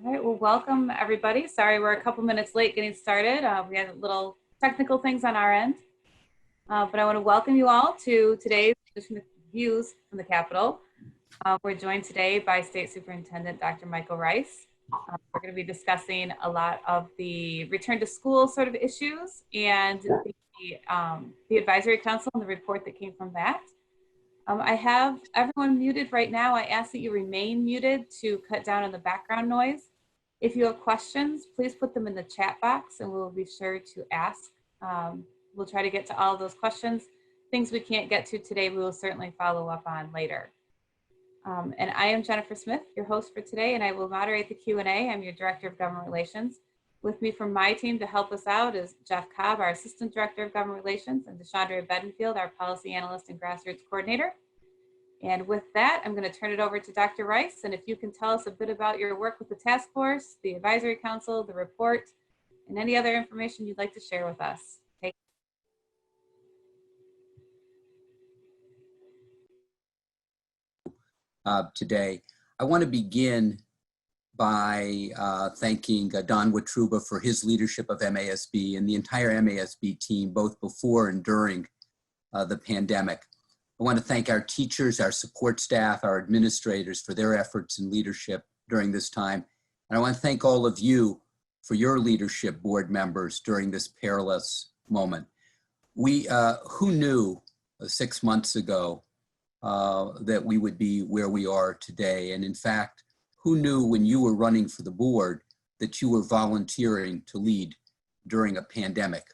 All right, well, welcome everybody. Sorry we're a couple minutes late getting started. We had little technical things on our end, but I want to welcome you all to today's Views from the Capitol. We're joined today by State Superintendent Dr. Michael Rice. We're going to be discussing a lot of the return to school sort of issues and the advisory council and the report that came from that. I have everyone muted right now. I ask that you remain muted to cut down on the background noise. If you have questions, please put them in the chat box and we'll be sure to ask. We'll try to get to all of those questions. Things we can't get to today, we will certainly follow up on later. And I am Jennifer Smith, your host for today, and I will moderate the Q&A. I'm your Director of Government Relations. With me from my team to help us out is Jeff Cobb, our Assistant Director of Government Relations, and Deshandra Bedingfield, our Policy Analyst and Grassroots Coordinator. And with that, I'm going to turn it over to Dr. Rice. And if you can tell us a bit about your work with the task force, the advisory council, the report, and any other information you'd like to share with us. Today, I want to begin by thanking Don Witruba for his leadership of MASB and the entire MASB team, both before and during the pandemic. I want to thank our teachers, our support staff, our administrators for their efforts and leadership during this time. And I want to thank all of you for your leadership, board members, during this perilous moment. Who knew 6 months ago that we would be where we are today? And in fact, who knew when you were running for the board that you were volunteering to lead during a pandemic?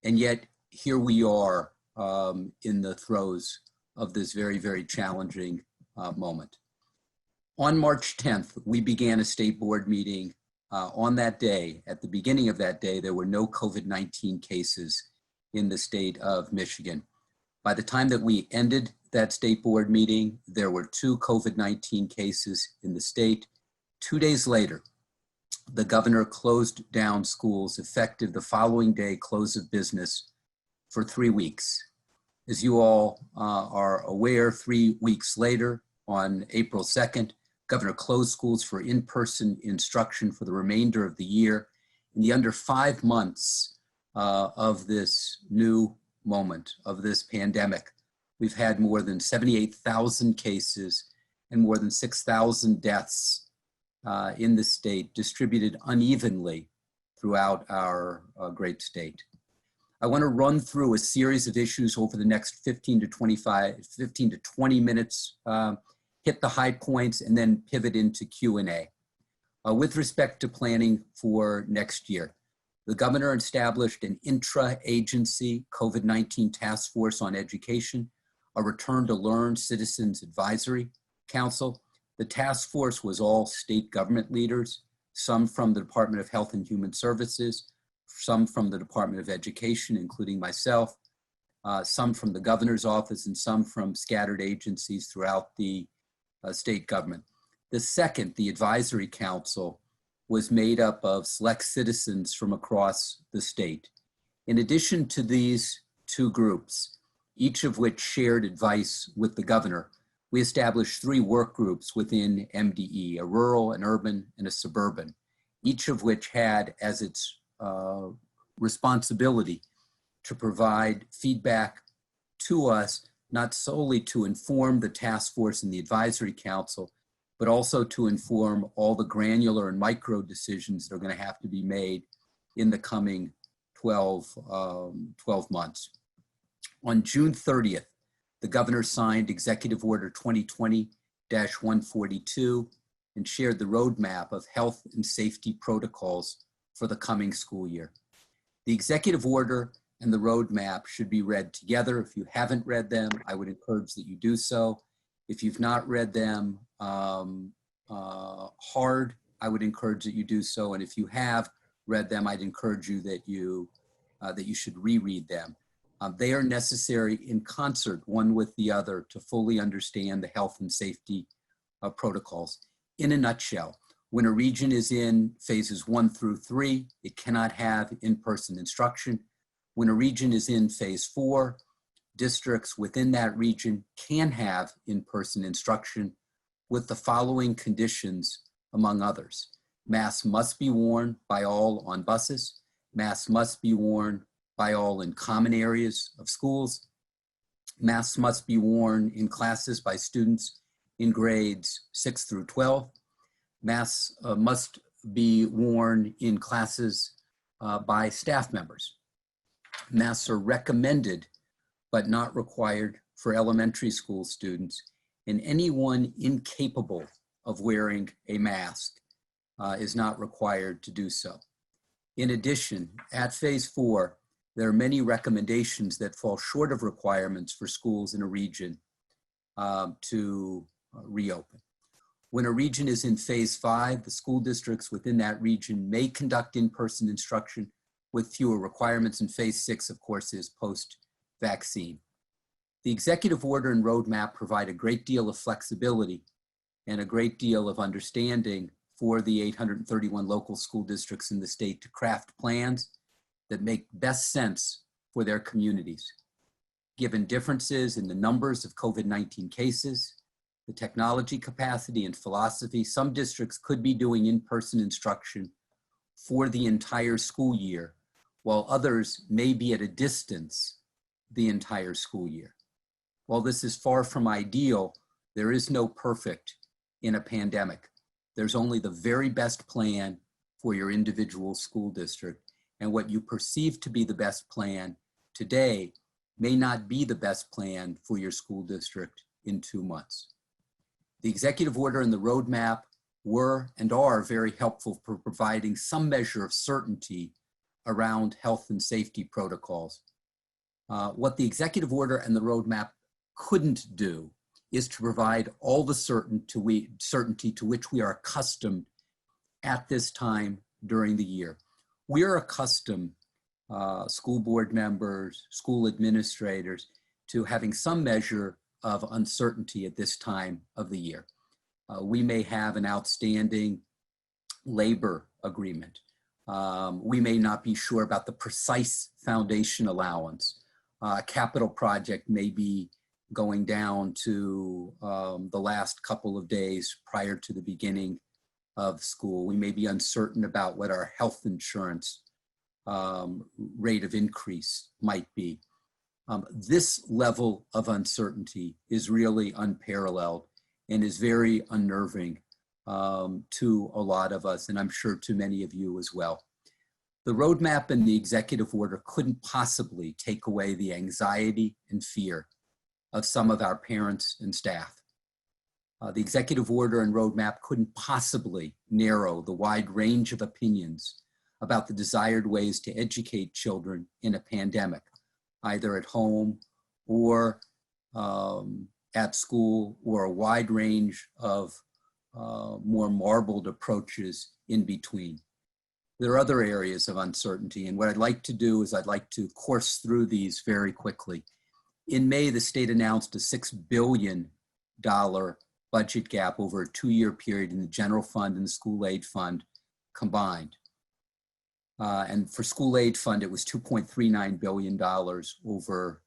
And yet here we are in the throes of this very, very challenging moment. On March 10th, we began a state board meeting. On that day, at the beginning of that day, there were no COVID-19 cases in the state of Michigan. By the time that we ended that state board meeting, there were 2 COVID-19 cases in the state. 2 days later, the governor closed down schools effective the following day, close of business, for 3 weeks. As you all are aware, 3 weeks later, on April 2nd, governor closed schools for in-person instruction for the remainder of the year. In the under 5 months of this new moment, of this pandemic, we've had more than 78,000 cases and more than 6,000 deaths in the state, distributed unevenly throughout our great state. I want to run through a series of issues over the next 15 to 20 minutes, hit the high points, and then pivot into Q&A. With respect to planning for next year, the governor established an intra-agency COVID-19 task force on education, a Return to Learn Citizens Advisory Council. The task force was all state government leaders, some from the Department of Health and Human Services, some from the Department of Education, including myself, some from the governor's office, and some from scattered agencies throughout the state government. The second, the advisory council, was made up of select citizens from across the state. In addition to these 2 groups, each of which shared advice with the governor, we established 3 work groups within MDE, a rural, an urban, and a suburban, each of which had as its responsibility to provide feedback to us, not solely to inform the task force and the advisory council, but also to inform all the granular and micro decisions that are going to have to be made in the coming 12 months. On June 30th, the governor signed Executive Order 2020-142 and shared the roadmap of health and safety protocols for the coming school year. The executive order and the roadmap should be read together. If you haven't read them, I would encourage that you do so. If you've not read them hard, I would encourage that you do so. And if you have read them, I'd encourage you that you should reread them. They are necessary in concert, one with the other, to fully understand the health and safety protocols. In a nutshell, when a region is in phases 1 through 3, it cannot have in-person instruction. When a region is in phase 4, districts within that region can have in-person instruction with the following conditions, among others. Masks must be worn by all on buses. Masks must be worn by all in common areas of schools. Masks must be worn in classes by students in grades 6 through 12. Masks must be worn in classes by staff members. Masks are recommended but not required for elementary school students, and anyone incapable of wearing a mask is not required to do so. In addition, at phase 4, there are many recommendations that fall short of requirements for schools in a region to reopen. When a region is in phase 5, the school districts within that region may conduct in-person instruction with fewer requirements, and phase 6, of course, is post-vaccine. The executive order and roadmap provide a great deal of flexibility and a great deal of understanding for the 831 local school districts in the state to craft plans that make best sense for their communities. Given differences in the numbers of COVID-19 cases, the technology capacity and philosophy, some districts could be doing in-person instruction for the entire school year, while others may be at a distance the entire school year. While this is far from ideal, there is no perfect in a pandemic. There's only the very best plan for your individual school district, and what you perceive to be the best plan today may not be the best plan for your school district in 2 months. The executive order and the roadmap were and are very helpful for providing some measure of certainty around health and safety protocols. What the executive order and the roadmap couldn't do is to provide all the certainty to which we are accustomed at this time during the year. We are accustomed, school board members, school administrators, to having some measure of uncertainty at this time of the year. We may have an outstanding labor agreement. We may not be sure about the precise foundation allowance. A capital project may be going down to the last couple of days prior to the beginning of school. We may be uncertain about what our health insurance rate of increase might be. This level of uncertainty is really unparalleled and is very unnerving to a lot of us, and I'm sure to many of you as well. The roadmap and the executive order couldn't possibly take away the anxiety and fear of some of our parents and staff. The executive order and roadmap couldn't possibly narrow the wide range of opinions about the desired ways to educate children in a pandemic, either at home or at school, or a wide range of more marbled approaches in between. There are other areas of uncertainty, and what I'd like to do is I'd like to course through these very quickly. In May, the state announced a $6 billion budget gap over a 2-year period in the general fund and the school aid fund combined. And for school aid fund, it was $2.39 billion over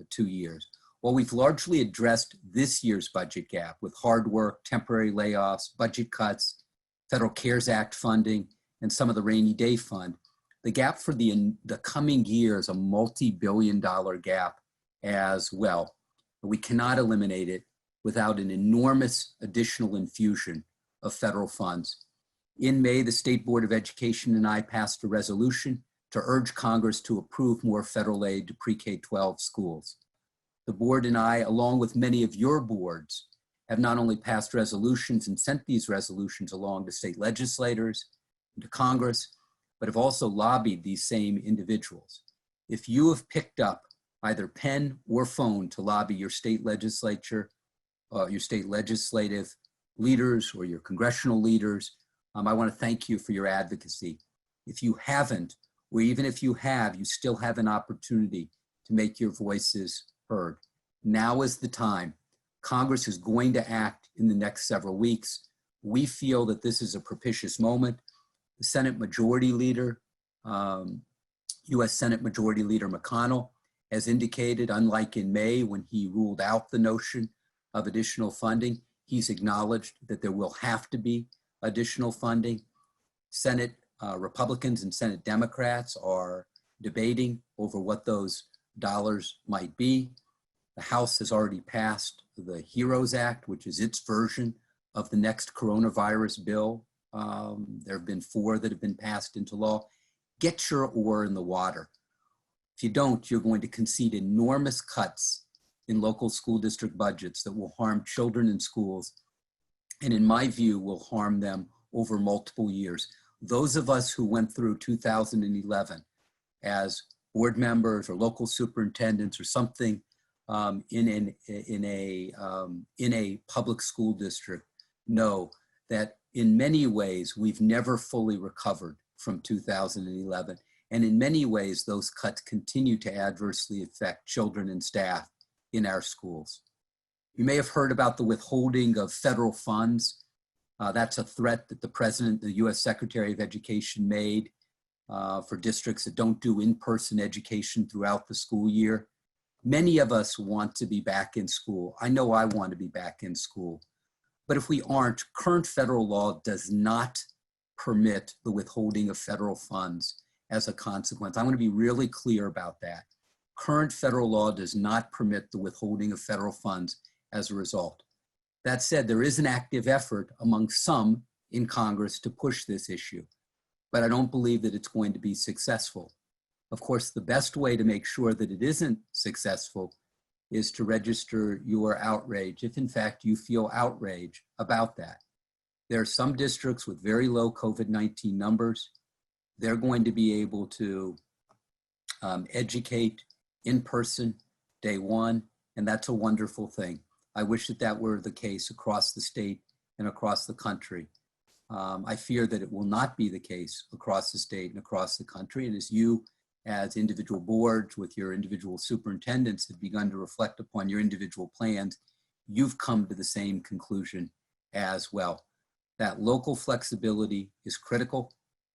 2 years. While we've largely addressed this year's budget gap with hard work, temporary layoffs, budget cuts, Federal CARES Act funding, and some of the rainy day fund, the gap for the coming year is a multi-billion-dollar gap as well. We cannot eliminate it without an enormous additional infusion of federal funds. In May, the State Board of Education and I passed a resolution to urge Congress to approve more federal aid to pre-K-12 schools. The board and I, along with many of your boards, have not only passed resolutions and sent these resolutions along to state legislators and to Congress, but have also lobbied these same individuals. If you have picked up either pen or phone to lobby your state legislature, your state legislative leaders or your congressional leaders, I want to thank you for your advocacy. If you haven't, or even if you have, you still have an opportunity to make your voices heard. Now is the time. Congress is going to act in the next several weeks. We feel that this is a propitious moment. The Senate Majority Leader, U.S. Senate Majority Leader McConnell, has indicated, unlike in May when he ruled out the notion of additional funding, he's acknowledged that there will have to be additional funding. Senate Republicans and Senate Democrats are debating over what those dollars might be. The House has already passed the HEROES Act, which is its version of the next coronavirus bill. There have been 4 that have been passed into law. Get your oar in the water. If you don't, you're going to concede enormous cuts in local school district budgets that will harm children in schools, and in my view, will harm them over multiple years. Those of us who went through 2011 as board members or local superintendents or something in a public school district know that in many ways we've never fully recovered from 2011, and in many ways those cuts continue to adversely affect children and staff in our schools. You may have heard about the withholding of federal funds. That's a threat that the President, the US Secretary of Education made for districts that don't do in-person education throughout the school year. Many of us want to be back in school. I know I want to be back in school. But if we aren't, current federal law does not permit the withholding of federal funds as a consequence. I want to be really clear about that. Current federal law does not permit the withholding of federal funds as a result. That said, there is an active effort among some in Congress to push this issue, but I don't believe that it's going to be successful. Of course, the best way to make sure that it isn't successful is to register your outrage, if in fact you feel outrage about that. There are some districts with very low COVID-19 numbers. They're going to be able to educate in person day one, and that's a wonderful thing. I wish that that were the case across the state and across the country. I fear that it will not be the case across the state and across the country, and as you as individual boards with your individual superintendents have begun to reflect upon your individual plans, you've come to the same conclusion as well. That local flexibility is critical,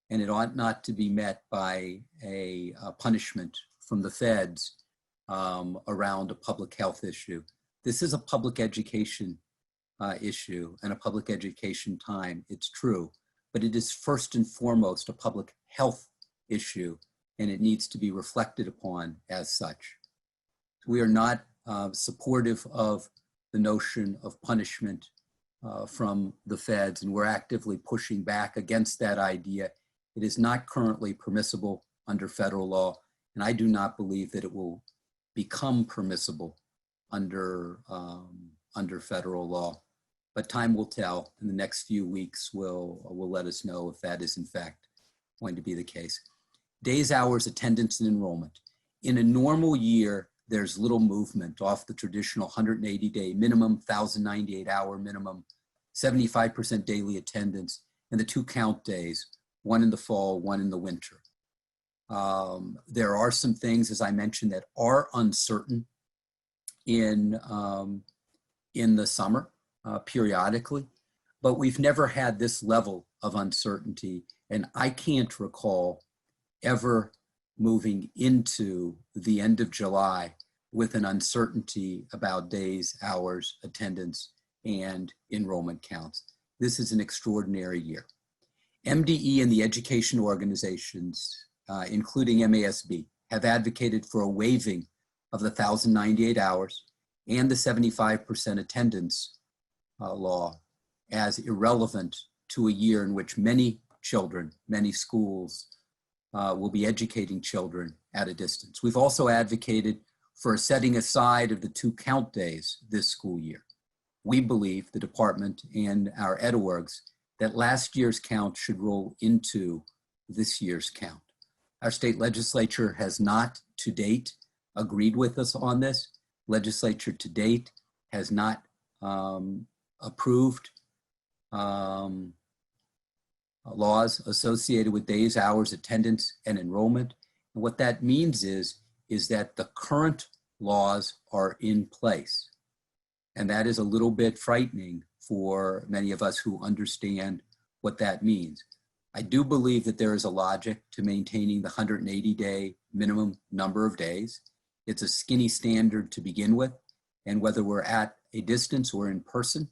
and it ought not to be met by a punishment from the feds around a public health issue. This is a public education issue and a public education time, it's true, but it is first and foremost a public health issue, and it needs to be reflected upon as such. We are not supportive of the notion of punishment from the feds, and we're actively pushing back against that idea. It is not currently permissible under federal law, and I do not believe that it will become permissible under federal law. But time will tell, and the next few weeks will let us know if that is in fact going to be the case. Days, hours, attendance, and enrollment. In a normal year, there's little movement off the traditional 180-day minimum, 1,098-hour minimum, 75% daily attendance, and the 2 count days, one in the fall, one in the winter. There are some things, as I mentioned, that are uncertain in the summer periodically, but we've never had this level of uncertainty, and I can't recall ever moving into the end of July with an uncertainty about days, hours, attendance, and enrollment counts. This is an extraordinary year. MDE and the education organizations, including MASB, have advocated for a waiving of the 1,098 hours and the 75% attendance law as irrelevant to a year in which many children, many schools will be educating children at a distance. We've also advocated for a setting aside of the 2 count days this school year. We believe, the department and our ed orgs, that last year's count should roll into this year's count. Our state legislature has not to date agreed with us on this. Legislature to date has not approved laws associated with days, hours, attendance, and enrollment. And what that means is that the current laws are in place. And that is a little bit frightening for many of us who understand what that means. I do believe that there is a logic to maintaining the 180-day minimum number of days. It's a skinny standard to begin with, and whether we're at a distance or in person,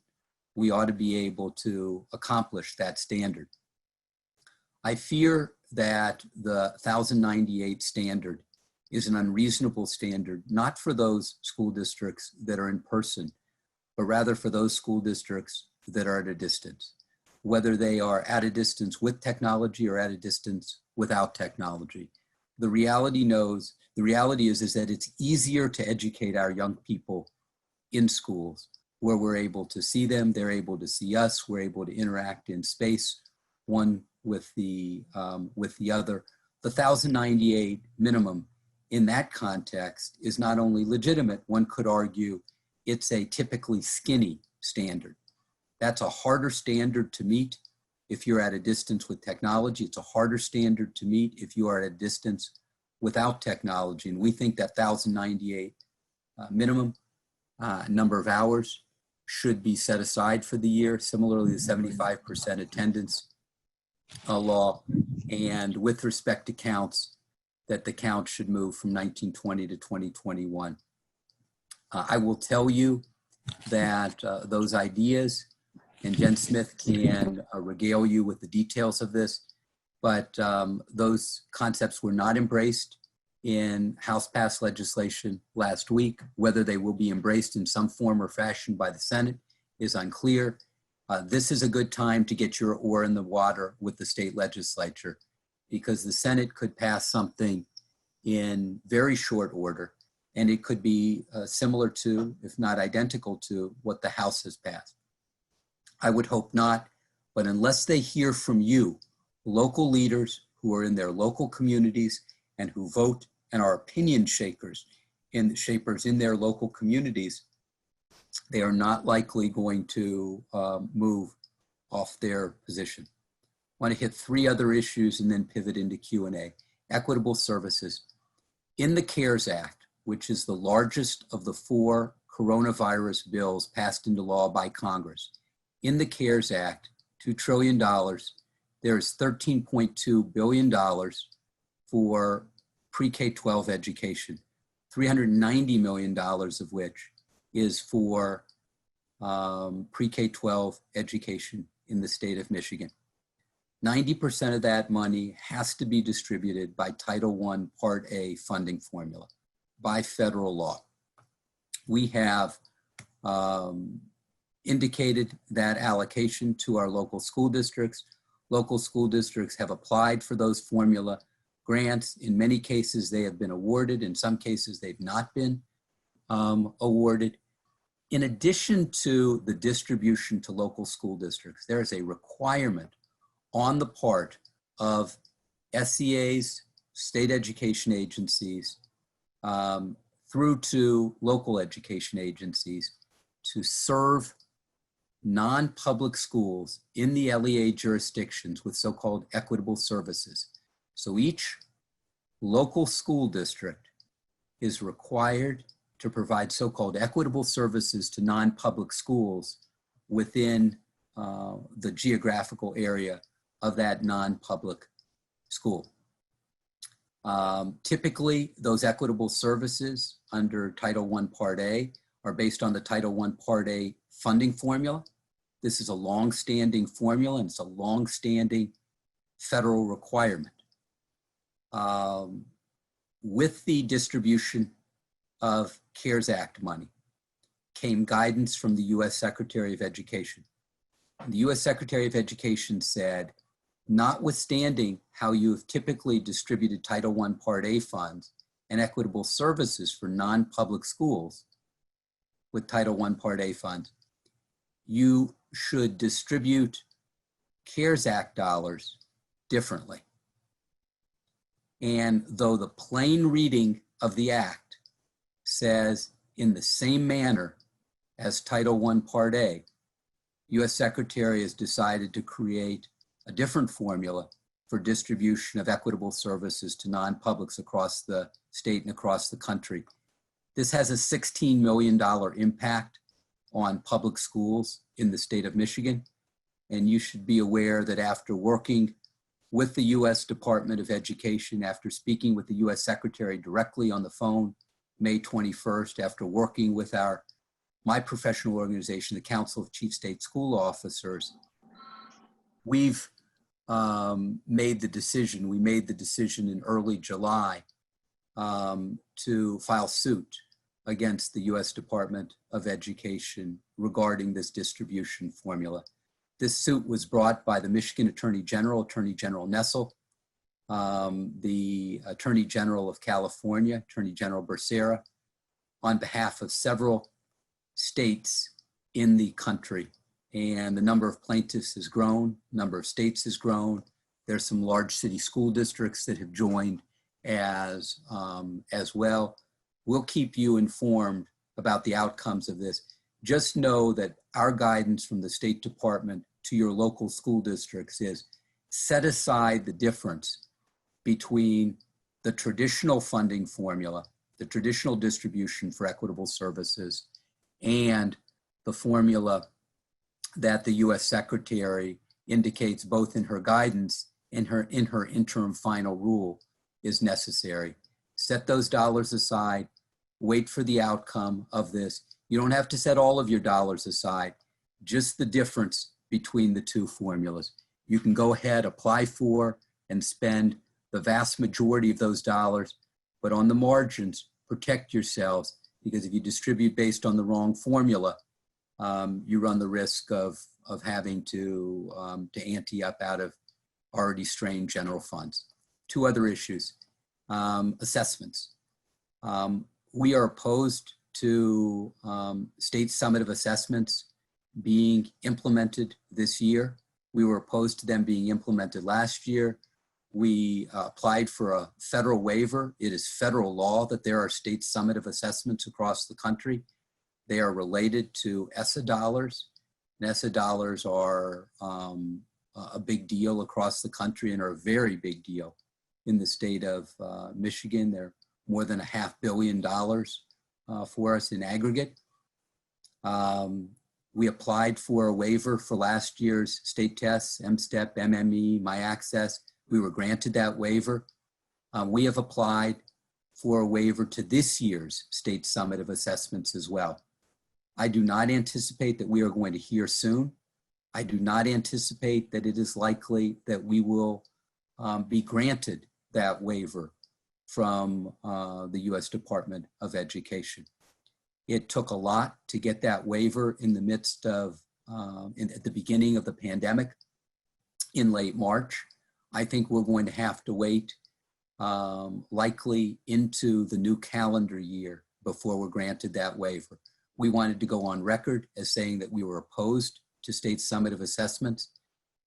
we ought to be able to accomplish that standard. I fear that the 1098 standard is an unreasonable standard, not for those school districts that are in person, but rather for those school districts that are at a distance, whether they are at a distance with technology or at a distance without technology. The reality is that it's easier to educate our young people in schools where we're able to see them, they're able to see us, we're able to interact in space, one with the other. The 1098 minimum in that context is not only legitimate, one could argue it's a typically skinny standard. That's a harder standard to meet if you're at a distance with technology. It's a harder standard to meet if you are at a distance without technology. And we think that 1098 minimum number of hours should be set aside for the year. Similarly, the 75% attendance law. And with respect to counts, that the count should move from 1920 to 2021. I will tell you that those ideas, and Jen Smith can regale you with the details of this, but those concepts were not embraced in House-passed legislation last week. Whether they will be embraced in some form or fashion by the Senate is unclear. This is a good time to get your oar in the water with the state legislature, because the Senate could pass something in very short order, and it could be similar to, if not identical to, what the House has passed. I would hope not, but unless they hear from you, local leaders who are in their local communities and who vote and are opinion shapers in their local communities, they are not likely going to move off their position. I want to hit three other issues and then pivot into Q&A. Equitable services. In the CARES Act, which is the largest of the 4 coronavirus bills passed into law by Congress, in the CARES Act, $2 trillion, there is $13.2 billion for pre-K-12 education, $390 million of which is for pre-K-12 education in the state of Michigan. 90% of that money has to be distributed by Title I Part A funding formula by federal law. We have indicated that allocation to our local school districts. Local school districts have applied for those formula grants. In many cases, they have been awarded. In some cases, they've not been awarded. In addition to the distribution to local school districts, there is a requirement on the part of SEAs, state education agencies, through to local education agencies to serve non-public schools in the LEA jurisdictions with so-called equitable services. So each local school district is required to provide so-called equitable services to non-public schools within the geographical area of that non-public school. Typically, those equitable services under Title I Part A are based on the Title I Part A funding formula. This is a long-standing formula, and it's a long-standing federal requirement. With the distribution of CARES Act money came guidance from the U.S. Secretary of Education. The U.S. Secretary of Education said, notwithstanding how you have typically distributed Title I Part A funds and equitable services for non-public schools with Title I Part A funds, you should distribute CARES Act dollars differently. And though the plain reading of the act says in the same manner as Title I Part A, U.S. Secretary has decided to create a different formula for distribution of equitable services to non-publics across the state and across the country. This has a $16 million impact on public schools in the state of Michigan. And you should be aware that after working with the U.S. Department of Education, after speaking with the U.S. Secretary directly on the phone, May 21st, after working with my professional organization, the Council of Chief State School Officers, we've made the decision, we made the decision in early July to file suit against the U.S. Department of Education regarding this distribution formula. This suit was brought by the Michigan Attorney General Nessel, the Attorney General of California, Attorney General Becerra, on behalf of several states in the country. And the number of plaintiffs has grown, number of states has grown. There's some large city school districts that have joined as well. We'll keep you informed about the outcomes of this. Just know that our guidance from the State Department to your local school districts is set aside the difference between the traditional funding formula, the traditional distribution for equitable services, and the formula that the U.S. Secretary indicates both in her guidance and in her interim final rule is necessary. Set those dollars aside, wait for the outcome of this. You don't have to set all of your dollars aside, just the difference between the two formulas. You can go ahead, apply for, and spend the vast majority of those dollars, but on the margins, protect yourselves, because if you distribute based on the wrong formula, you run the risk of having to ante up out of already strained general funds. Two other issues, assessments. We are opposed to state summative assessments being implemented this year. We were opposed to them being implemented last year. We applied for a federal waiver. It is federal law that there are state summative assessments across the country. They are related to ESSA dollars. And ESSA dollars are a big deal across the country and are a very big deal in the state of Michigan. They're more than $500 million for us in aggregate. We applied for a waiver for last year's state tests, MSTEP, MME, MyAccess. We were granted that waiver. We have applied for a waiver to this year's state summative assessments as well. I do not anticipate that we are going to hear soon. I do not anticipate that it is likely that we will be granted that waiver from the U.S. Department of Education. It took a lot to get that waiver in the midst of, at the beginning of the pandemic in late March. I think we're going to have to wait likely into the new calendar year before we're granted that waiver. We wanted to go on record as saying that we were opposed to state summative assessments,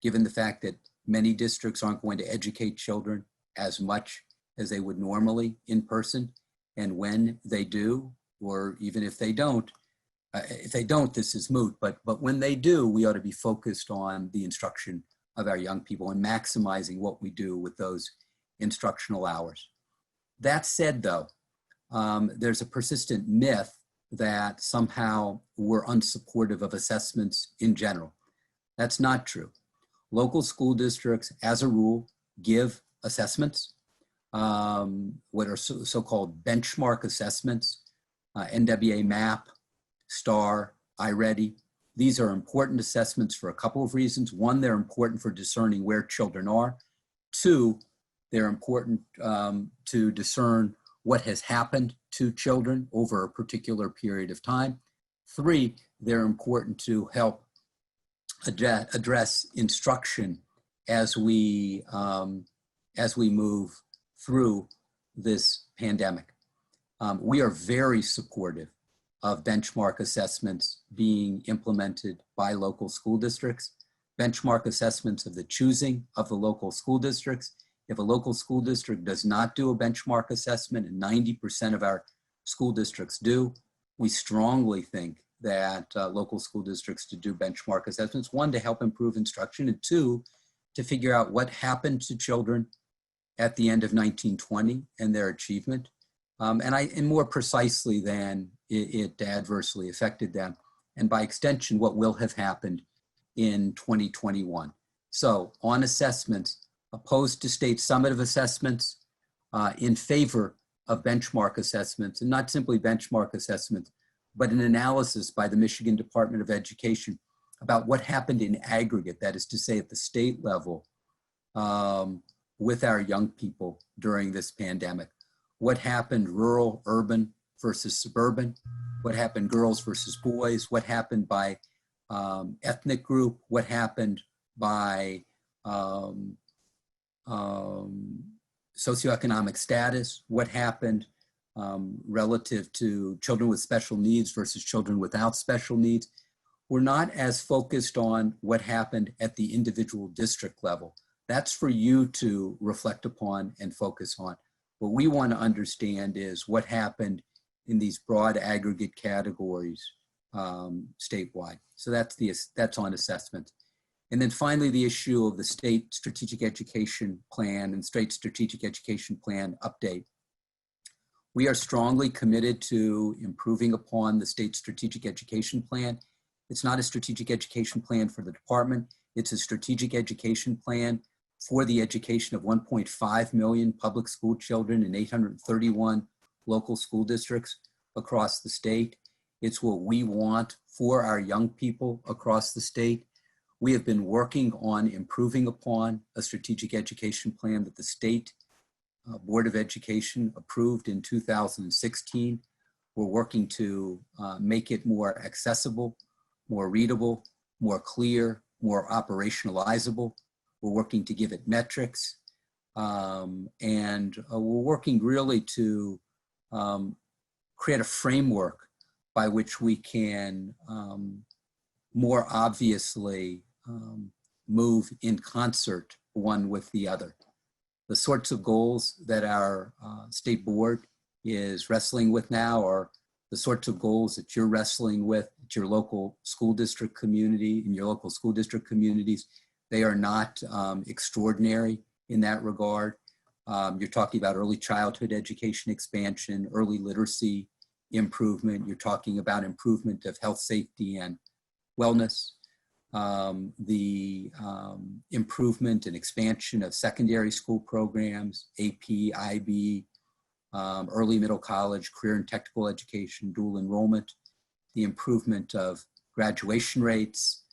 given the fact that many districts aren't going to educate children as much as they would normally in person. And when they do, or even if they don't, this is moot, but when they do, we ought to be focused on the instruction of our young people and maximizing what we do with those instructional hours. That said, though, there's a persistent myth that somehow we're unsupportive of assessments in general. That's not true. Local school districts, as a rule, give assessments, what are so-called benchmark assessments, NWA MAP, STAR, iReady. These are important assessments for a couple of reasons. One, they're important for discerning where children are. Two, they're important to discern what has happened to children over a particular period of time. Three, they're important to help address instruction as we move through this pandemic. We are very supportive of benchmark assessments being implemented by local school districts, benchmark assessments of the choosing of the local school districts. If a local school district does not do a benchmark assessment, and 90% of our school districts do, we strongly think that local school districts to do benchmark assessments, one, to help improve instruction, and two, to figure out what happened to children at the end of 1920 and their achievement, and more precisely than it adversely affected them, and by extension, what will have happened in 2021. So on assessments, opposed to state summative assessments, in favor of benchmark assessments, and not simply benchmark assessments, but an analysis by the Michigan Department of Education about what happened in aggregate, that is to say at the state level, with our young people during this pandemic. What happened rural, urban versus suburban? What happened girls versus boys? What happened by ethnic group? What happened by socioeconomic status? What happened relative to children with special needs versus children without special needs? We're not as focused on what happened at the individual district level. That's for you to reflect upon and focus on. What we want to understand is what happened in these broad aggregate categories statewide. So that's on assessment. And then finally, the issue of the state strategic education plan and state strategic education plan update. We are strongly committed to improving upon the state strategic education plan. It's not a strategic education plan for the department. It's a strategic education plan for the education of 1.5 million public school children in 831 local school districts across the state. It's what we want for our young people across the state. We have been working on improving upon a strategic education plan that the state Board of Education approved in 2016. We're working to make it more accessible, more readable, more clear, more operationalizable. We're working to give it metrics. And we're working really to create a framework by which we can more obviously move in concert one with the other. The sorts of goals that our state board is wrestling with now are the sorts of goals that you're wrestling with at your local school district community, in your local school district communities. They are not extraordinary in that regard. You're talking about early childhood education expansion, early literacy improvement. You're talking about improvement of health, safety, and wellness. The improvement and expansion of secondary school programs, AP, IB, early middle college, career and technical education, dual enrollment, the improvement of graduation rates,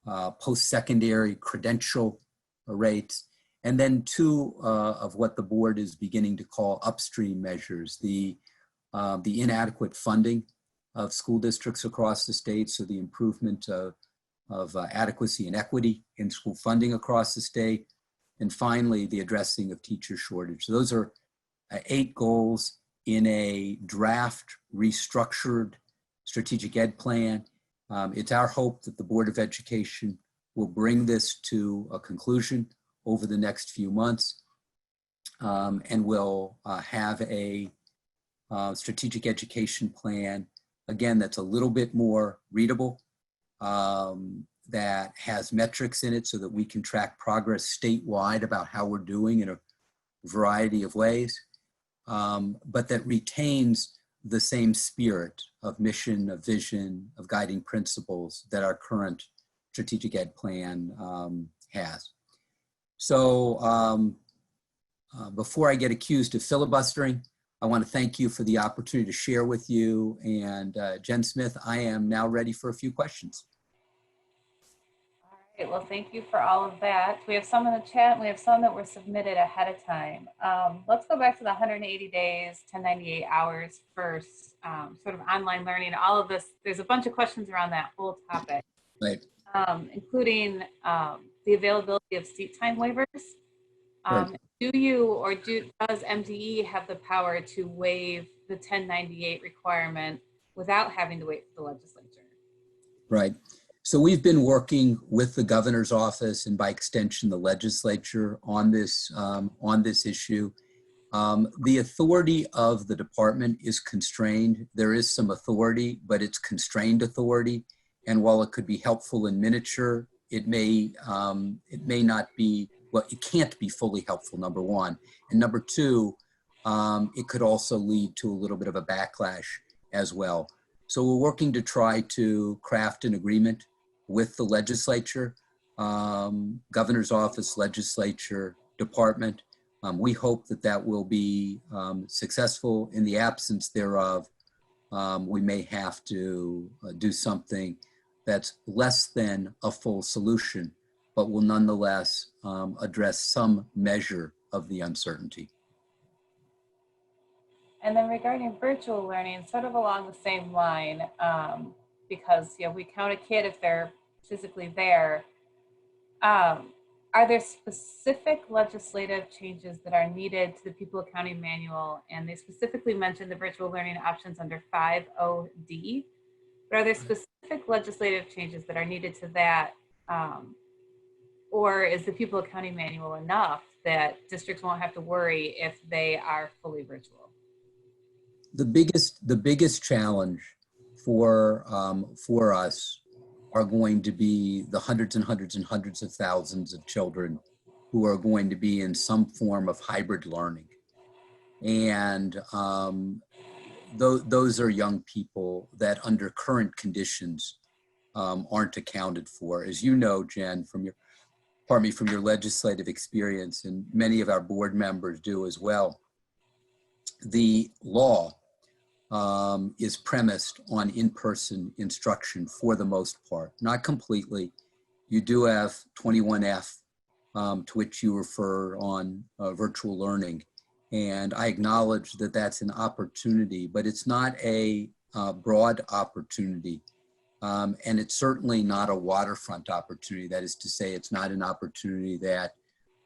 post-secondary credential rates, and then two of what the board is beginning to call upstream measures, the inadequate funding of school districts across the state, so the improvement of adequacy and equity in school funding across the state, and finally, the addressing of teacher shortage. So those are 8 goals in a draft restructured strategic ed plan. It's our hope that the Board of Education will bring this to a conclusion over the next few months and will have a strategic education plan, again, that's a little bit more readable, that has metrics in it so that we can track progress statewide about how we're doing in a variety of ways, but that retains the same spirit of mission, of vision, of guiding principles that our current strategic ed plan has. So before I get accused of filibustering, I want to thank you for the opportunity to share with you. And Jen Smith, I am now ready for a few questions. All right, well, thank you for all of that. We have some in the chat and we have some that were submitted ahead of time. Let's go back to the 180 days, 1098 hours first, sort of online learning, all of this. There's a bunch of questions around that whole topic, Right. Including the availability of seat time waivers. Right. Does MDE have the power to waive the 1098 requirement without having to wait for the legislature? Right. So we've been working with the governor's office and by extension, the legislature on this issue. The authority of the department is constrained. There is some authority, but it's constrained authority. And while it could be helpful in miniature, it may not be, well, it can't be fully helpful, number one. And number two, it could also lead to a little bit of a backlash as well. So we're working to try to craft an agreement with the legislature, governor's office, legislature, department. We hope that that will be successful. In the absence thereof, we may have to do something that's less than a full solution, but will nonetheless address some measure of the uncertainty. And then regarding virtual learning, sort of along the same line, because we count a kid if they're physically there. Are there specific legislative changes that are needed to the Pupil Accounting Manual? And they specifically mentioned the virtual learning options under 50D. But are there specific legislative changes that are needed to that? Or is the Pupil Accounting Manual enough that districts won't have to worry if they are fully virtual? The biggest challenge for us are going to be the hundreds and hundreds and hundreds of thousands of children who are going to be in some form of hybrid learning. And those are young people that under current conditions aren't accounted for. As you know, Jen, from your legislative experience, and many of our board members do as well, the law is premised on in-person instruction for the most part, not completely. You do have 21F, to which you refer on virtual learning. And I acknowledge that that's an opportunity, but it's not a broad opportunity. And it's certainly not a waterfront opportunity. That is to say, it's not an opportunity that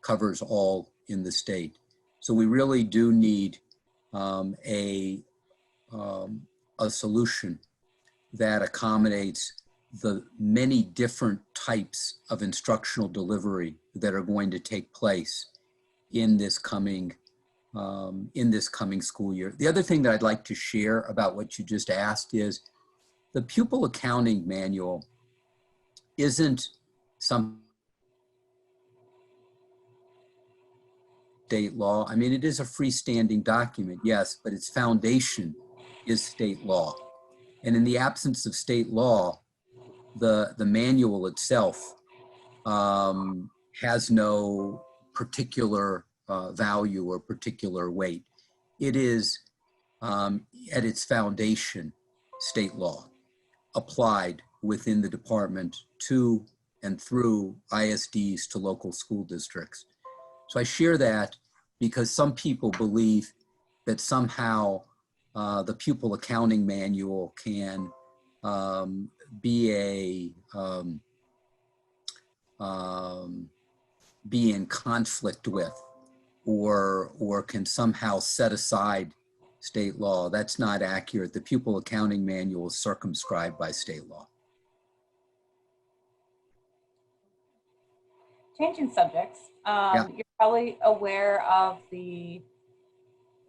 covers all in the state. So we really do need a solution that accommodates the many different types of instructional delivery that are going to take place in this coming school year. The other thing that I'd like to share about what you just asked is the Pupil Accounting Manual isn't some state law. I mean, it is a freestanding document, yes, but its foundation is state law. And in the absence of state law, the manual itself has no particular value or particular weight. It is, at its foundation, state law applied within the department to and through ISDs to local school districts. So I share that because some people believe that somehow the Pupil Accounting Manual can be in conflict with or can somehow set aside state law. That's not accurate. The Pupil Accounting Manual is circumscribed by state law. Changing subjects, Yeah. you're probably aware of the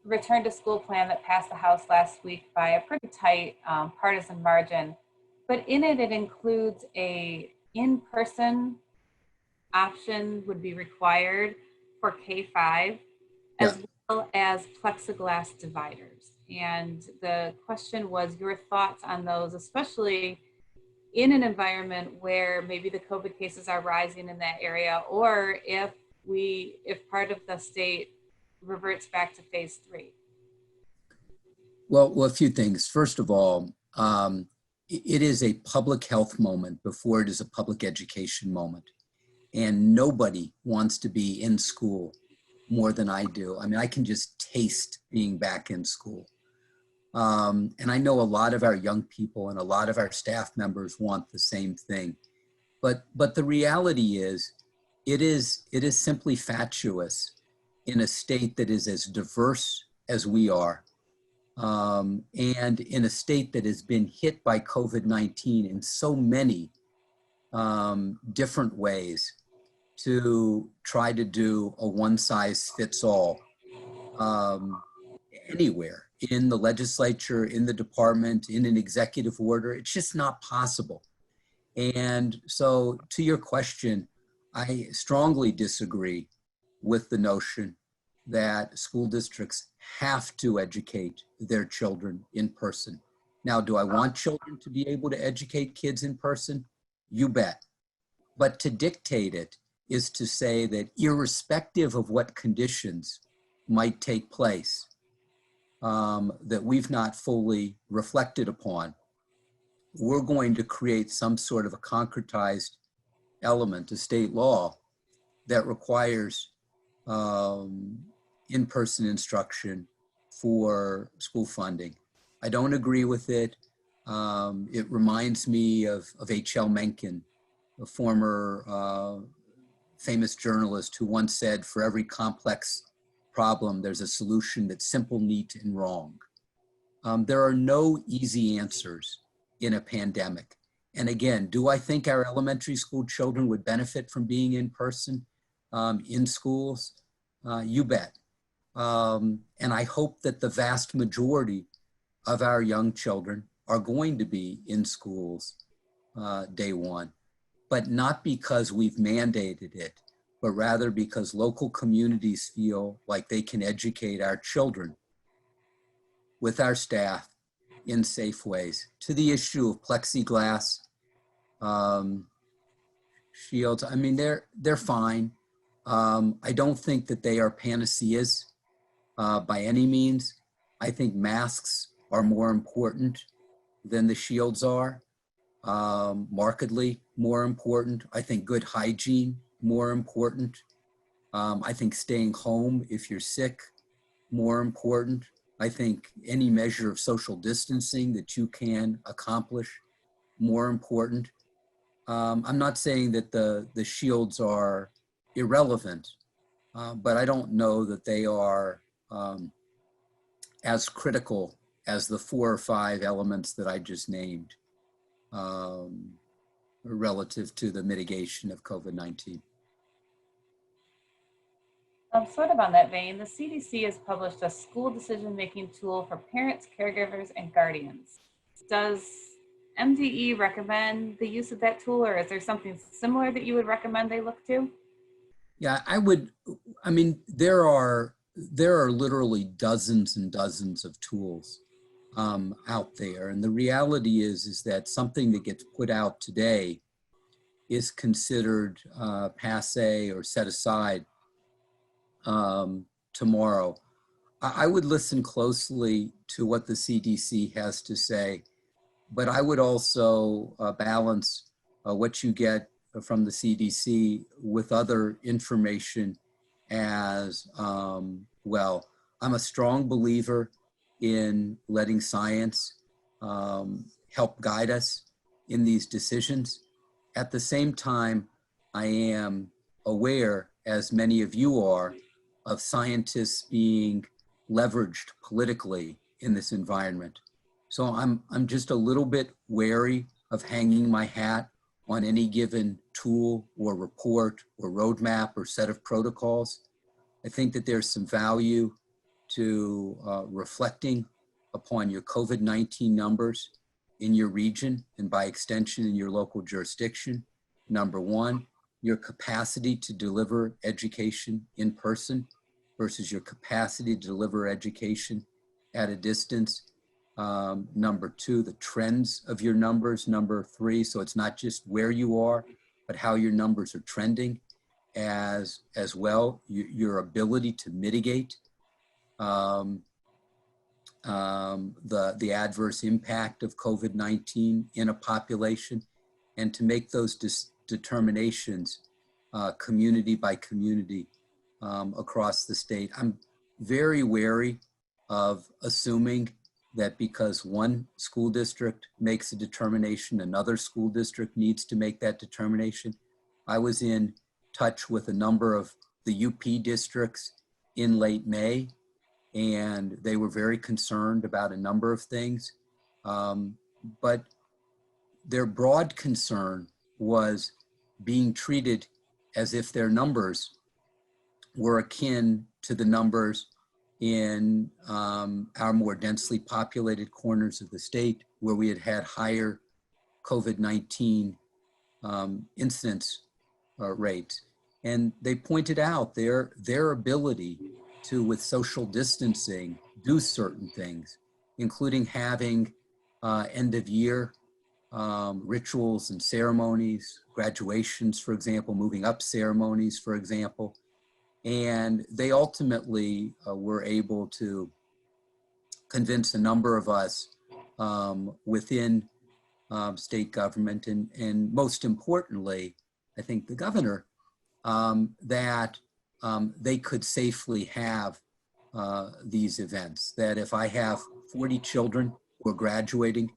return to school plan that passed the House last week by a pretty tight partisan margin. But in it, it includes a in-person option would be required for K-5, as well as plexiglass dividers. And the question was your thoughts on those, especially in an environment where maybe the COVID cases are rising in that area, or if part of the state reverts back to phase 3? Well, a few things. First of all, it is a public health moment before it is a public education moment. And nobody wants to be in school more than I do. I mean, I can just taste being back in school. And I know a lot of our young people and a lot of our staff members want the same thing. But the reality is, it is simply fatuous in a state that is as diverse as we are, and in a state that has been hit by COVID-19 in so many different ways, to try to do a one-size-fits-all anywhere, in the legislature, in the department, in an executive order. It's just not possible. And so to your question, I strongly disagree with the notion that school districts have to educate their children in person. Now, do I want children to be able to educate kids in person? You bet. But to dictate it is to say that irrespective of what conditions might take place, that we've not fully reflected upon, we're going to create some sort of a concretized element, a state law that requires in-person instruction for school funding. I don't agree with it. It reminds me of H.L. Mencken, a former famous journalist who once said, for every complex problem, there's a solution that's simple, neat, and wrong. There are no easy answers in a pandemic. And again, do I think our elementary school children would benefit from being in person in schools? You bet. And I hope that the vast majority of our young children are going to be in schools day one, but not because we've mandated it, but rather because local communities feel like they can educate our children with our staff in safe ways. To the issue of plexiglass shields, I mean, they're fine. I don't think that they are panaceas by any means. I think masks are more important than the shields are, markedly more important. I think good hygiene, more important. I think staying home if you're sick, more important. I think any measure of social distancing that you can accomplish, more important. I'm not saying that the shields are irrelevant, but I don't know that they are as critical as the 4 or 5 elements that I just named relative to the mitigation of COVID-19. Sort of on that vein, the CDC has published a school decision-making tool for parents, caregivers, and guardians. Does MDE recommend the use of that tool, or is there something similar that you would recommend they look to? Yeah, I mean, there are literally dozens and dozens of tools out there. And the reality is that something that gets put out today is considered passe or set aside tomorrow. I would listen closely to what the CDC has to say, but I would also balance what you get from the CDC with other information as well. I'm a strong believer in letting science help guide us in these decisions. At the same time, I am aware, as many of you are, of scientists being leveraged politically in this environment. So I'm just a little bit wary of hanging my hat on any given tool or report or roadmap or set of protocols. I think that there's some value to reflecting upon your COVID-19 numbers in your region and by extension in your local jurisdiction. Number one, your capacity to deliver education in person versus your capacity to deliver education at a distance. Number two, the trends of your numbers. Number three, so it's not just where you are, but how your numbers are trending as well. Your ability to mitigate the adverse impact of COVID-19 in a population, and to make those determinations community by community across the state. I'm very wary of assuming that because one school district makes a determination, another school district needs to make that determination. I was in touch with a number of the UP districts in late May, and they were very concerned about a number of things. But their broad concern was being treated as if their numbers were akin to the numbers in our more densely populated corners of the state, where we had higher COVID-19 incidence rates. And they pointed out their ability to, with social distancing, do certain things, including having end of year rituals and ceremonies, graduations, for example, moving up ceremonies, for example. And they ultimately were able to convince a number of us within state government, and most importantly, I think the governor, that they could safely have these events. That if I have 40 children who are graduating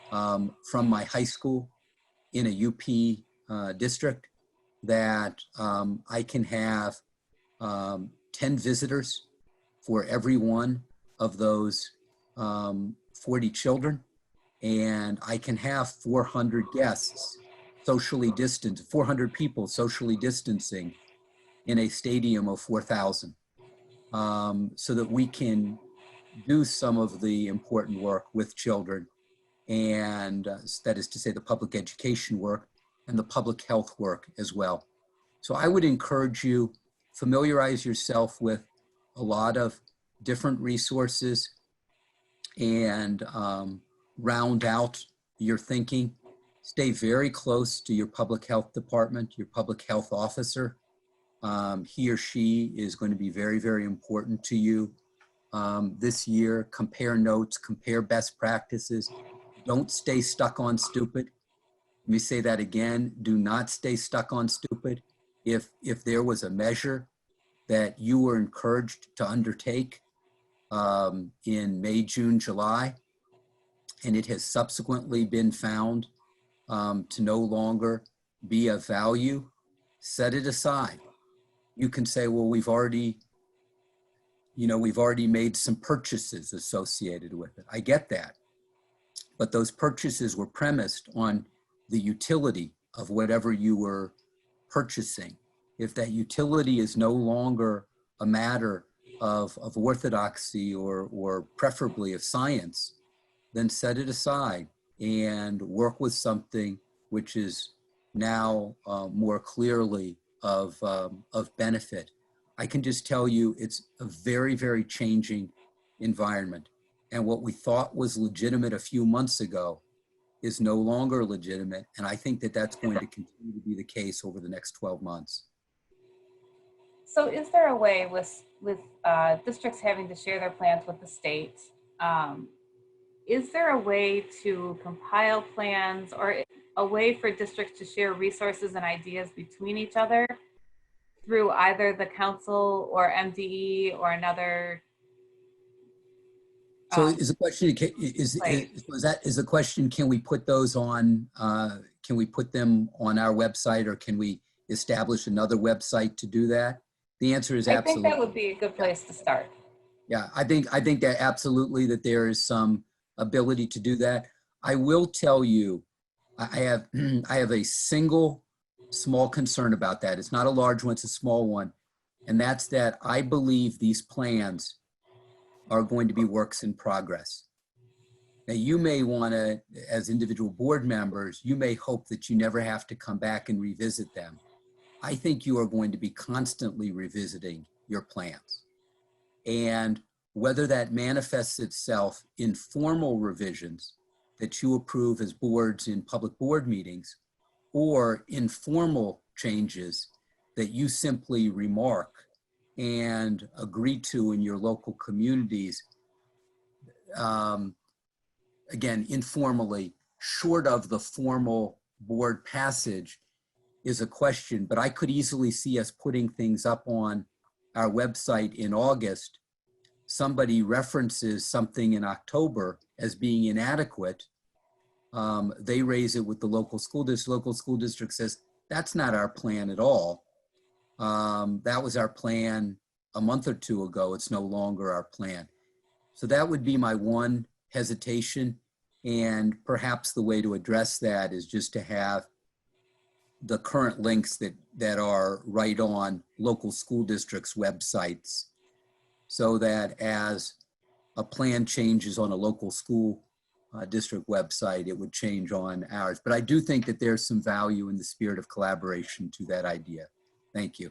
from my high school in a UP district, that I can have 10 visitors for every one of those 40 children, and I can have 400 guests socially distanced, 400 people socially distancing in a stadium of 4,000, so that we can do some of the important work with children, and that is to say the public education work and the public health work as well. So I would encourage you, familiarize yourself with a lot of different resources, and round out your thinking. Stay very close to your public health department, your public health officer. He or she is going to be very, very important to you this year. Compare notes, compare best practices. Don't stay stuck on stupid. Let me say that again. Do not stay stuck on stupid. If there was a measure that you were encouraged to undertake in May, June, July, and it has subsequently been found to no longer be of value, set it aside. You can say, well, we've already made some purchases associated with it. I get that. But those purchases were premised on the utility of whatever you were purchasing. If that utility is no longer a matter of orthodoxy or preferably of science, then set it aside and work with something which is now more clearly of benefit. I can just tell you it's a very, very changing environment. And what we thought was legitimate a few months ago is no longer legitimate. And I think that that's going to continue to be the case over the next 12 months. So is there a way with districts having to share their plans with the state, is there a way to compile plans or a way for districts to share resources and ideas between each other through either the council or MDE or another? So is the question, is the question, can we put those on, can we put them on our website, or can we establish another website to do that? The answer is absolutely. I think that would be a good place to start. Yeah, I think that absolutely that there is some ability to do that. I will tell you, I have a single small concern about that. It's not a large one, it's a small one. And that's that I believe these plans are going to be works in progress. Now, you may want to, as individual board members, you may hope that you never have to come back and revisit them. I think you are going to be constantly revisiting your plans. And whether that manifests itself in formal revisions that you approve as boards in public board meetings, or informal changes that you simply remark and agree to in your local communities, again, informally, short of the formal board passage, is a question. But I could easily see us putting things up on our website in August. Somebody references something in October as being inadequate. They raise it with the local school district. Local school district says, that's not our plan at all. That was our plan a month or two ago. It's no longer our plan. So that would be my one hesitation. And perhaps the way to address that is just to have the current links that are right on local school districts' websites, so that as a plan changes on a local school district website, it would change on ours. But I do think that there's some value in the spirit of collaboration to that idea. Thank you.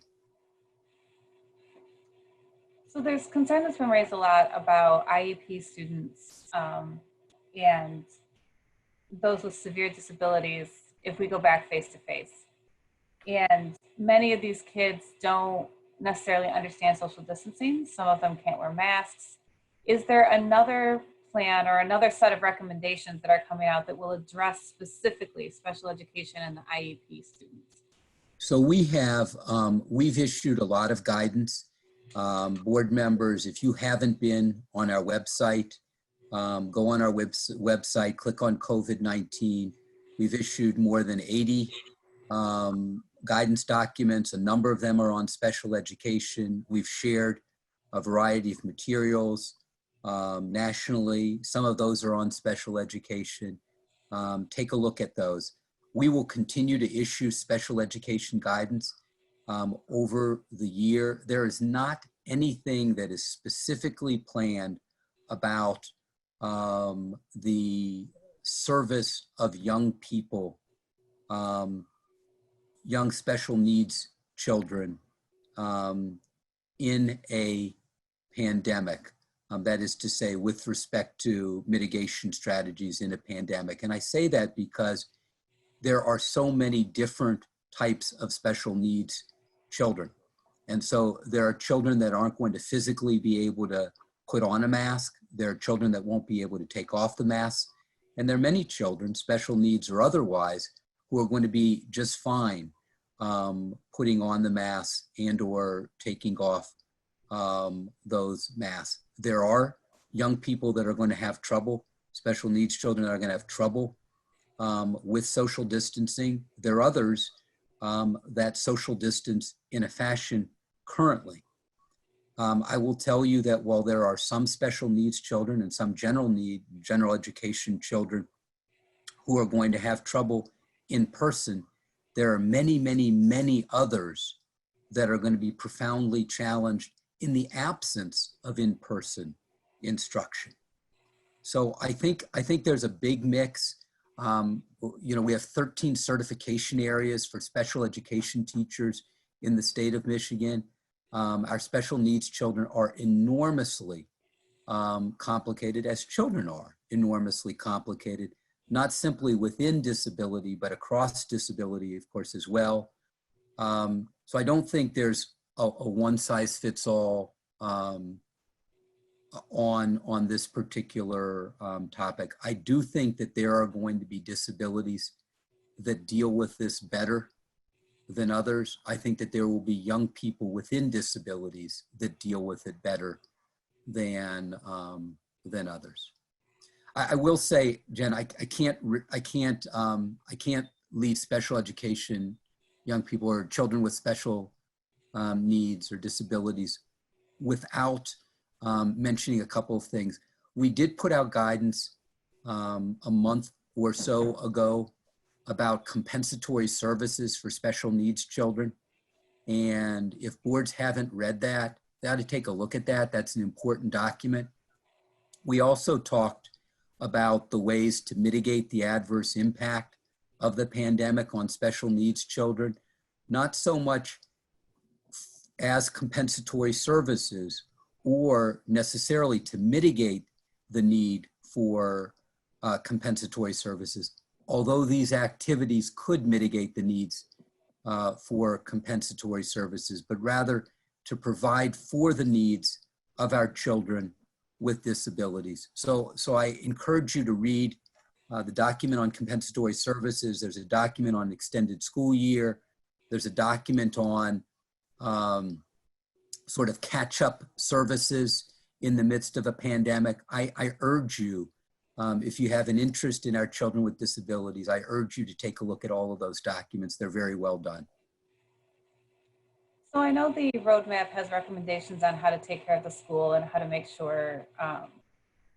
So there's concern that's been raised a lot about IEP students and those with severe disabilities if we go back face to face. And many of these kids don't necessarily understand social distancing. Some of them can't wear masks. Is there another plan or another set of recommendations that are coming out that will address specifically special education and the IEP students? So we've issued a lot of guidance. Board members, if you haven't been on our website, go on our website, click on COVID-19. We've issued more than 80 guidance documents. A number of them are on special education. We've shared a variety of materials nationally. Some of those are on special education. Take a look at those. We will continue to issue special education guidance over the year. There is not anything that is specifically planned about the service of young people, young special needs children in a pandemic. That is to say, with respect to mitigation strategies in a pandemic. And I say that because there are so many different types of special needs children. And so there are children that aren't going to physically be able to put on a mask. There are children that won't be able to take off the mask. And there are many children, special needs or otherwise, who are going to be just fine putting on the mask and or taking off those masks. There are young people that are going to have trouble, special needs children that are going to have trouble with social distancing. There are others that social distance in a fashion currently. I will tell you that while there are some special needs children and some general education children who are going to have trouble in person, there are many, many, many others that are going to be profoundly challenged in the absence of in-person instruction. So I think there's a big mix. We have 13 certification areas for special education teachers in the state of Michigan. Our special needs children are enormously complicated, as children are enormously complicated, not simply within disability, but across disability, of course, as well. So I don't think there's a one-size-fits-all on this particular topic. I do think that there are going to be disabilities that deal with this better than others. I think that there will be young people within disabilities that deal with it better than others. I will say, Jen, I can't leave special education young people or children with special needs or disabilities without mentioning a couple of things. We did put out guidance a month or so ago about compensatory services for special needs children. And if boards haven't read that, they ought to take a look at that. That's an important document. We also talked about the ways to mitigate the adverse impact of the pandemic on special needs children, not so much as compensatory services or necessarily to mitigate the need for compensatory services, although these activities could mitigate the needs for compensatory services, but rather to provide for the needs of our children with disabilities. So I encourage you to read the document on compensatory services. There's a document on extended school year. There's a document on sort of catch-up services in the midst of a pandemic. I urge you, if you have an interest in our children with disabilities, I urge you to take a look at all of those documents. They're very well done. So I know the roadmap has recommendations on how to take care of the school and how to make sure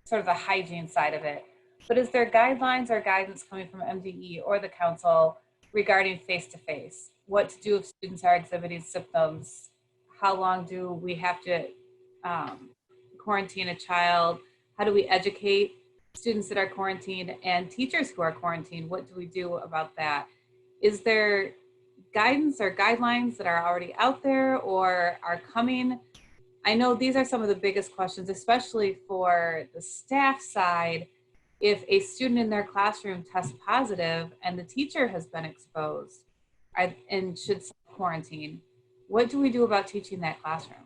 sort of the hygiene side of it. But is there guidelines or guidance coming from MDE or the council regarding face-to-face? What to do if students are exhibiting symptoms? How long do we have to quarantine a child? How do we educate students that are quarantined and teachers who are quarantined? What do we do about that? Is there guidance or guidelines that are already out there or are coming? I know these are some of the biggest questions, especially for the staff side. If a student in their classroom tests positive and the teacher has been exposed and should quarantine, what do we do about teaching that classroom?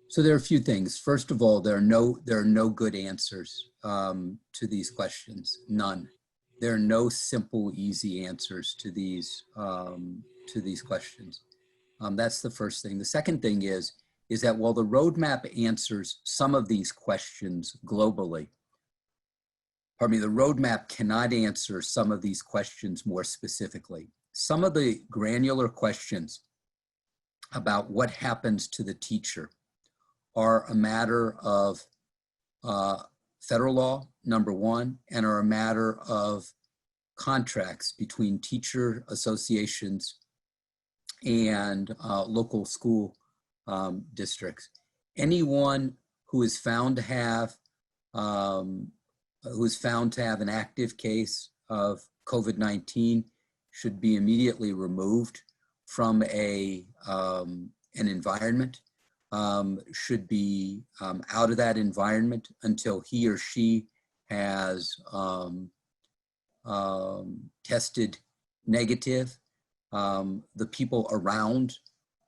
So there are a few things. First of all, there are no good answers to these questions. None. There are no simple, easy answers to these to these questions. That's the first thing. The second thing is that while the roadmap answers some of these questions globally, the roadmap cannot answer some of these questions more specifically. Some of the granular questions about what happens to the teacher are a matter of federal law, number one, and are a matter of contracts between teacher associations and local school districts. Anyone who is found to have an active case of COVID-19 should be immediately removed from an environment, should be out of that environment until he or she has tested negative. The people around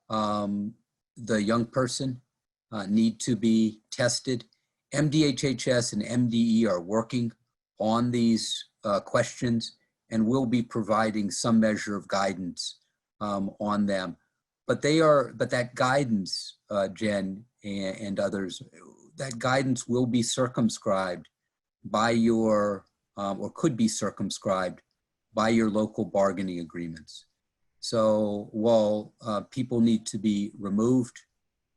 the young person need to be tested. MDHHS and MDE are working on these questions and will be providing some measure of guidance on them. But that guidance, Jen and others, that guidance will be circumscribed by your, or could be circumscribed by your local bargaining agreements. So while people need to be removed,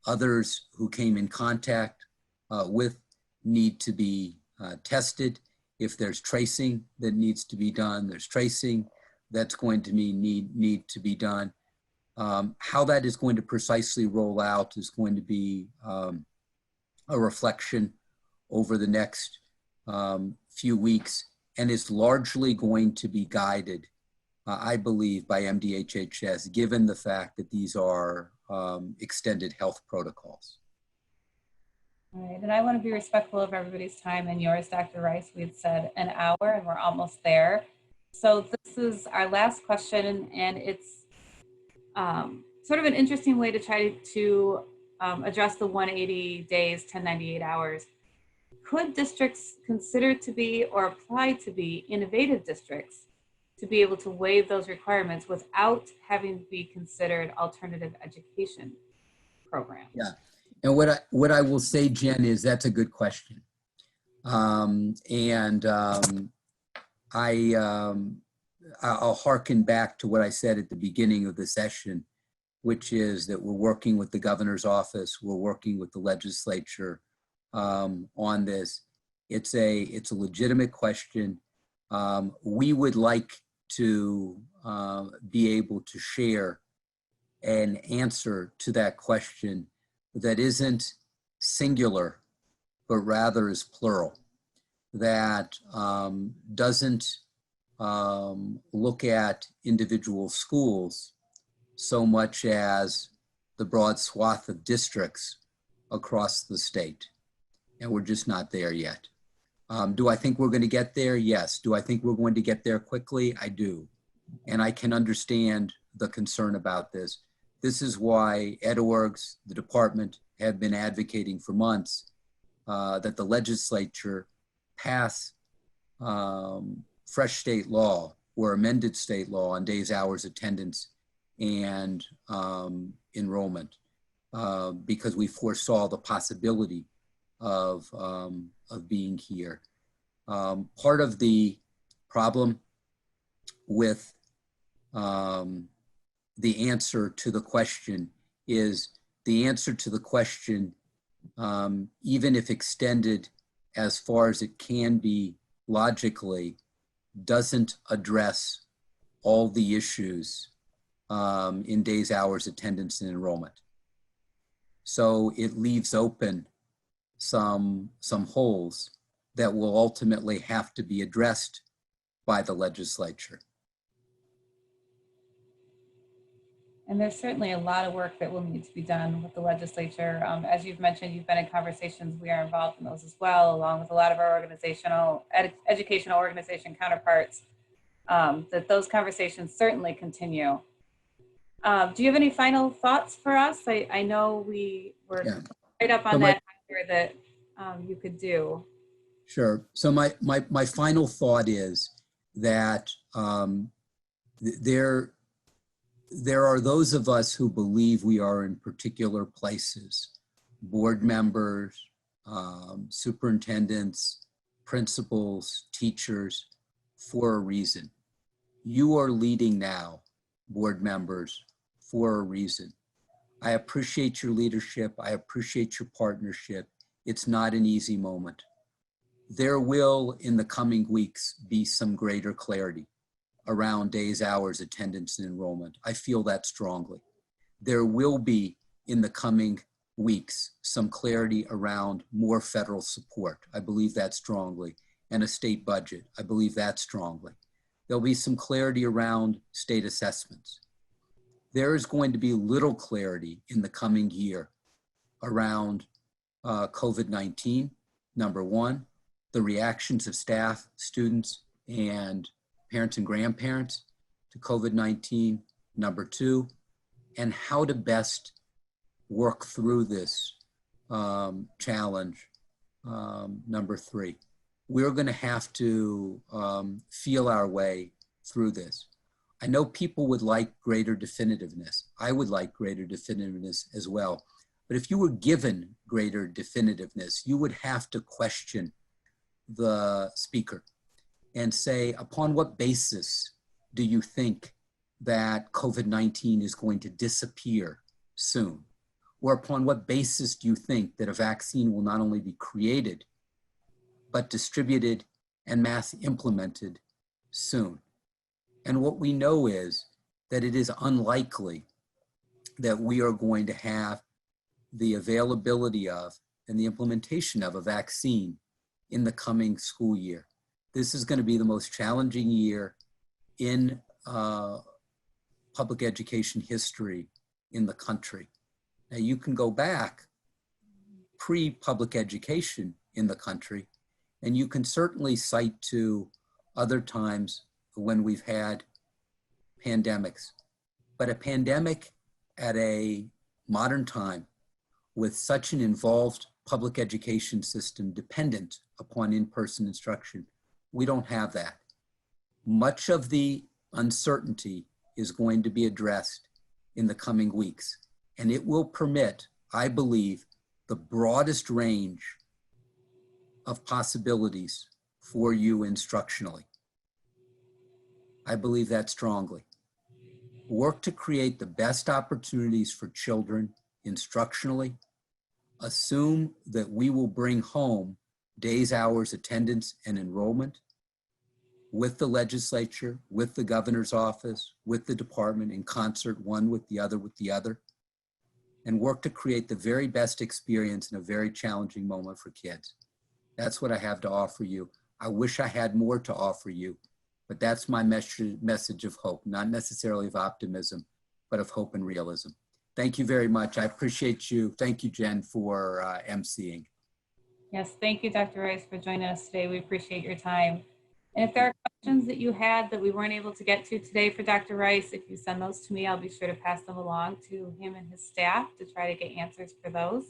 others who came in contact with need to be tested. If there's tracing that needs to be done, there's tracing that's going to need to be done. How that is going to precisely roll out is going to be a reflection over the next few weeks, and is largely going to be guided, I believe, by MDHHS, given the fact that these are extended health protocols. All right, and I want to be respectful of everybody's time and yours, Dr. Rice. We had said an hour and we're almost there. So this is our last question, and it's sort of an interesting way to try to address the 180 days, 1098 hours. Could districts consider to be or apply to be innovative districts to be able to waive those requirements without having to be considered alternative education programs? Yeah, and what I will say, Jen, is that's a good question. I'll hearken back to what I said at the beginning of the session, which is that we're working with the governor's office, we're working with the legislature on this. It's a legitimate question. We would like to be able to share an answer to that question that isn't singular, but rather is plural, that doesn't look at individual schools so much as the broad swath of districts across the state. And we're just not there yet. Do I think we're going to get there? Yes. Do I think we're going to get there quickly? I do. And I can understand the concern about this. This is why EdOrgs, the department, have been advocating for months that the legislature pass fresh state law or amended state law on days, hours, attendance, and enrollment, because we foresaw the possibility of being here. Part of the problem with the answer to the question is the answer to the question, even if extended as far as it can be logically, doesn't address all the issues in days, hours, attendance, and enrollment. So it leaves open some holes that will ultimately have to be addressed by the legislature. And there's certainly a lot of work that will need to be done with the legislature. As you've mentioned, you've been in conversations. We are involved in those as well, along with a lot of our educational organization counterparts, that those conversations certainly continue. Do you have any final thoughts for us? I know we were right up on so that that you could do. Sure. So my final thought is that there are those of us who believe we are in particular places, board members, superintendents, principals, teachers, for a reason. You are leading now, board members, for a reason. I appreciate your leadership. I appreciate your partnership. It's not an easy moment. There will, in the coming weeks, be some greater clarity around days, hours, attendance, and enrollment. I feel that strongly. There will be, in the coming weeks, some clarity around more federal support. I believe that strongly. And a state budget. I believe that strongly. There'll be some clarity around state assessments. There is going to be little clarity in the coming year around COVID-19, number one, the reactions of staff, students, and parents and grandparents to COVID-19, number two, and how to best work through this challenge, number three. We're going to have to feel our way through this. I know people would like greater definitiveness. I would like greater definitiveness as well. But if you were given greater definitiveness, you would have to question the speaker and say, upon what basis do you think that COVID-19 is going to disappear soon? Or upon what basis do you think that a vaccine will not only be created, but distributed and mass implemented soon? And what we know is that it is unlikely that we are going to have the availability of and the implementation of a vaccine in the coming school year. This is going to be the most challenging year in public education history in the country. Now you can go back pre-public education in the country, and you can certainly cite to other times when we've had pandemics. But a pandemic at a modern time with such an involved public education system dependent upon in-person instruction, we don't have that. Much of the uncertainty is going to be addressed in the coming weeks, and it will permit, I believe, the broadest range of possibilities for you instructionally. I believe that strongly. Work to create the best opportunities for children instructionally. Assume that we will bring home days, hours, attendance, and enrollment with the legislature, with the governor's office, with the department, in concert, one with the other, and work to create the very best experience in a very challenging moment for kids. That's what I have to offer you. I wish I had more to offer you, but that's my message of hope, not necessarily of optimism, but of hope and realism. Thank you very much. I appreciate you. Thank you, Jen, for emceeing. Yes, thank you, Dr. Rice, for joining us today. We appreciate your time. And if there are questions that you had that we weren't able to get to today for Dr. Rice, if you send those to me, I'll be sure to pass them along to him and his staff to try to get answers for those.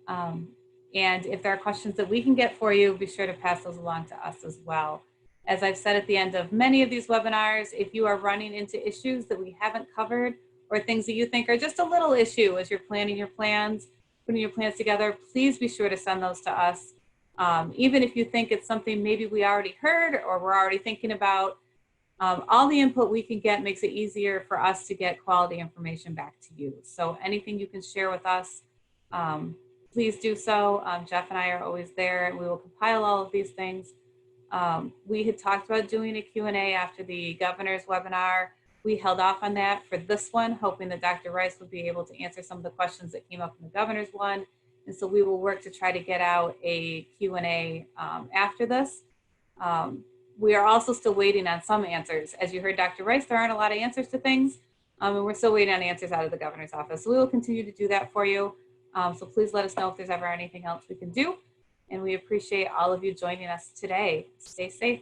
And if there are questions that we can get for you, be sure to pass those along to us as well. As I've said at the end of many of these webinars, if you are running into issues that we haven't covered or things that you think are just a little issue as you're planning your plans, putting your plans together, please be sure to send those to us. Even if you think it's something maybe we already heard or we're already thinking about, all the input we can get makes it easier for us to get quality information back to you. So anything you can share with us, please do so. Jeff and I are always there, and we will compile all of these things. We had talked about doing a Q&A after the governor's webinar. We held off on that for this one, hoping that Dr. Rice would be able to answer some of the questions that came up in the governor's one. And so we will work to try to get out a Q&A after this. We are also still waiting on some answers. As you heard Dr. Rice, there aren't a lot of answers to things, and we're still waiting on answers out of the governor's office. So we will continue to do that for you. So please let us know if there's ever anything else we can do. And we appreciate all of you joining us today. Stay safe.